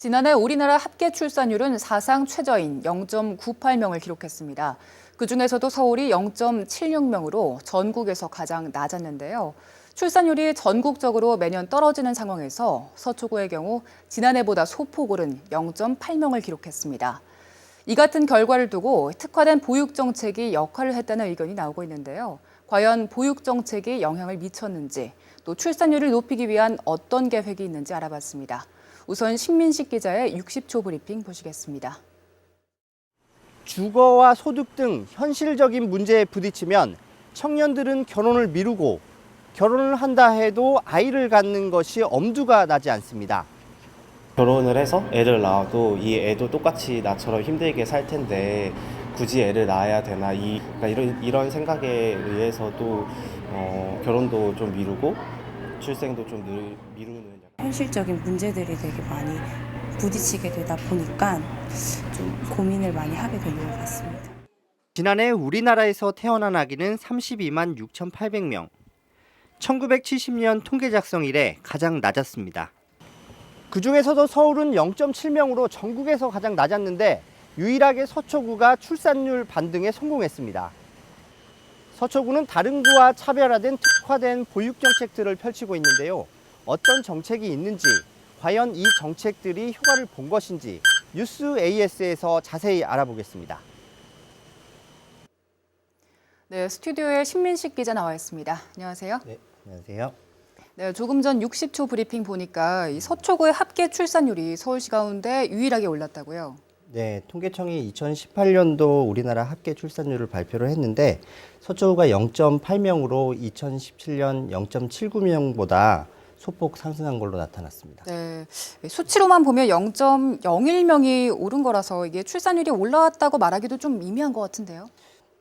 지난해 우리나라 합계 출산율은 사상 최저인 0.98명을 기록했습니다. 그중에서도 서울이 0.76명으로 전국에서 가장 낮았는데요. 출산율이 전국적으로 매년 떨어지는 상황에서 서초구의 경우 지난해보다 소폭 오른 0.8명을 기록했습니다. 이 같은 결과를 두고 특화된 보육 정책이 역할을 했다는 의견이 나오고 있는데요. 과연 보육 정책이 영향을 미쳤는지, 또 출산율을 높이기 위한 어떤 계획이 있는지 알아봤습니다. 우선 신민식 기자의 60초 브리핑 보시겠습니다. 주거와 소득 등 현실적인 문제에 부딪히면 청년들은 결혼을 미루고 결혼을 한다 해도 아이를 갖는 것이 엄두가 나지 않습니다. 결혼을 해서 애를 낳아도 이 애도 똑같이 나처럼 힘들게 살 텐데 굳이 애를 낳아야 되나 그러니까 이런 생각에 의해서도 결혼도 좀 미루고 출생도 좀 미루는 현실적인 문제들이 되게 많이 부딪히게 되다 보니까 좀 고민을 많이 하게 되는 것 같습니다. 지난해 우리나라에서 태어난 아기는 32만 6,800명. 1970년 통계 작성 이래 가장 낮았습니다. 그중에서도 서울은 0.7명으로 전국에서 가장 낮았는데 유일하게 서초구가 출산율 반등에 성공했습니다. 서초구는 다른 구와 차별화된 특화된 보육 정책들을 펼치고 있는데요. 어떤 정책이 있는지, 과연 이 정책들이 효과를 본 것인지 뉴스 AS에서 자세히 알아보겠습니다. 네, 스튜디오에 신민식 기자 나와 있습니다. 안녕하세요. 네, 안녕하세요. 네, 조금 전 60초 브리핑 보니까 이 서초구의 합계 출산율이 서울시 가운데 유일하게 올랐다고요. 네, 통계청이 2018년도 우리나라 합계 출산율을 발표를 했는데 서초구가 0.8명으로 2017년 0.79명보다 소폭 상승한 걸로 나타났습니다. 네, 수치로만 보면 0.01명이 오른 거라서 이게 출산율이 올라왔다고 말하기도 좀 미미한 것 같은데요.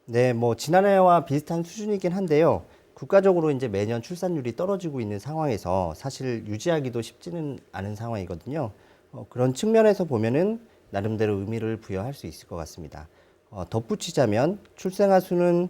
네, 지난해와 비슷한 수준이긴 한데요. 국가적으로 이제 매년 출산율이 떨어지고 있는 상황에서 사실 유지하기도 쉽지는 않은 상황이거든요. 그런 측면에서 보면은 나름대로 의미를 부여할 수 있을 것 같습니다. 덧붙이자면 출생아 수는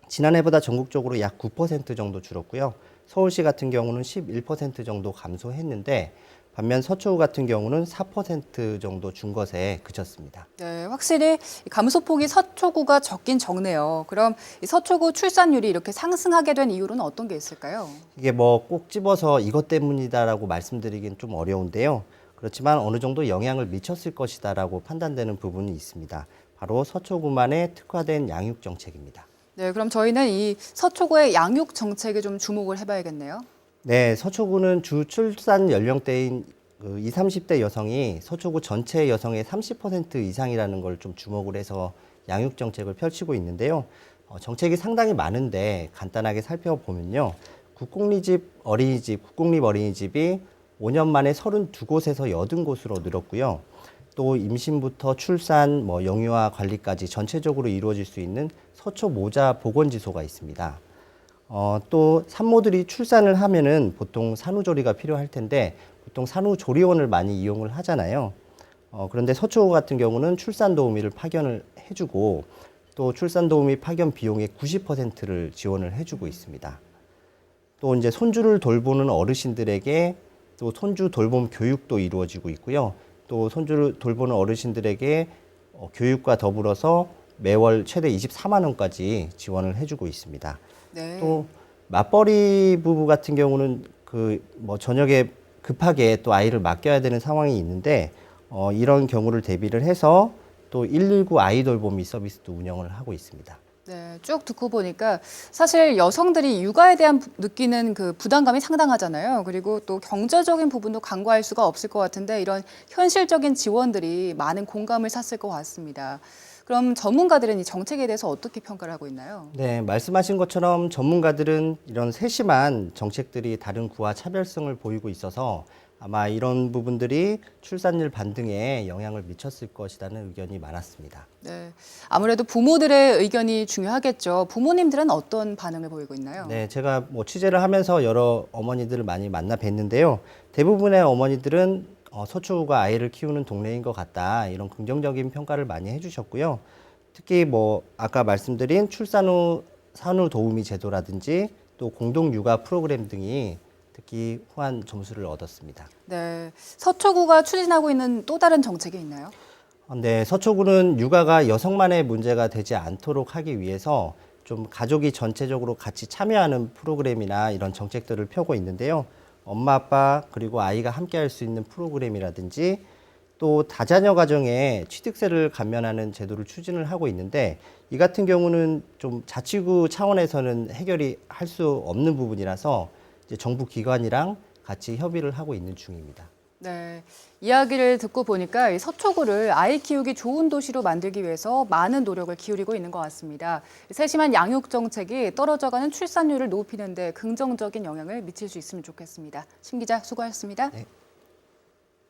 지난해보다 전국적으로 약 9% 정도 줄었고요. 서울시 같은 경우는 11% 정도 감소했는데 반면 서초구 같은 경우는 4% 정도 준 것에 그쳤습니다. 네, 확실히 감소폭이 서초구가 적긴 적네요. 그럼 이 서초구 출산율이 이렇게 상승하게 된 이유는 어떤 게 있을까요? 이게 꼭 집어서 이것 때문이다라고 말씀드리긴 좀 어려운데요. 그렇지만 어느 정도 영향을 미쳤을 것이다라고 판단되는 부분이 있습니다. 바로 서초구만의 특화된 양육 정책입니다. 네, 그럼 저희는 이 서초구의 양육 정책에 좀 주목을 해봐야겠네요. 네, 서초구는 주 출산 연령대인 20, 30대 여성이 서초구 전체 여성의 30% 이상이라는 걸 좀 주목을 해서 양육 정책을 펼치고 있는데요. 정책이 상당히 많은데 간단하게 살펴보면요. 국공립 어린이집이 5년 만에 32곳에서 80곳으로 늘었고요. 또 임신부터 출산, 영유아 관리까지 전체적으로 이루어질 수 있는 서초 모자 보건지소가 있습니다. 또 산모들이 출산을 하면은 보통 산후조리가 필요할 텐데 보통 산후조리원을 많이 이용을 하잖아요. 그런데 서초구 같은 경우는 출산도우미를 파견을 해주고 또 출산도우미 파견 비용의 90%를 지원을 해주고 있습니다. 또 이제 손주를 돌보는 어르신들에게 또 손주 돌봄 교육도 이루어지고 있고요. 또 손주를 돌보는 어르신들에게 교육과 더불어서 매월 최대 24만 원까지 지원을 해주고 있습니다. 네. 또 맞벌이 부부 같은 경우는 저녁에 급하게 또 아이를 맡겨야 되는 상황이 있는데 이런 경우를 대비를 해서 또 119 아이 돌보미 서비스도 운영을 하고 있습니다. 네, 쭉 듣고 보니까 사실 여성들이 육아에 대한 느끼는 그 부담감이 상당하잖아요. 그리고 또 경제적인 부분도 간과할 수가 없을 것 같은데 이런 현실적인 지원들이 많은 공감을 샀을 것 같습니다. 그럼 전문가들은 이 정책에 대해서 어떻게 평가를 하고 있나요? 네, 말씀하신 것처럼 전문가들은 이런 세심한 정책들이 다른 구와 차별성을 보이고 있어서 아마 이런 부분들이 출산율 반등에 영향을 미쳤을 것이라는 의견이 많았습니다. 네, 아무래도 부모들의 의견이 중요하겠죠. 부모님들은 어떤 반응을 보이고 있나요? 네, 제가 취재를 하면서 여러 어머니들을 많이 만나 뵀는데요. 대부분의 어머니들은 서초구가 아이를 키우는 동네인 것 같다. 이런 긍정적인 평가를 많이 해주셨고요. 특히 아까 말씀드린 출산 후 산후 도우미 제도라든지 또 공동 육아 프로그램 등이 특히 후한 점수를 얻었습니다. 네, 서초구가 추진하고 있는 또 다른 정책이 있나요? 네, 서초구는 육아가 여성만의 문제가 되지 않도록 하기 위해서 좀 가족이 전체적으로 같이 참여하는 프로그램이나 이런 정책들을 펴고 있는데요. 엄마, 아빠, 그리고 아이가 함께 할 수 있는 프로그램이라든지 또 다자녀 가정에 취득세를 감면하는 제도를 추진을 하고 있는데 이 같은 경우는 좀 자치구 차원에서는 해결이 할 수 없는 부분이라서 이제 정부 기관이랑 같이 협의를 하고 있는 중입니다. 네, 이야기를 듣고 보니까 이 서초구를 아이 키우기 좋은 도시로 만들기 위해서 많은 노력을 기울이고 있는 것 같습니다. 세심한 양육 정책이 떨어져가는 출산율을 높이는 데 긍정적인 영향을 미칠 수 있으면 좋겠습니다. 심 기자 수고하셨습니다. 네.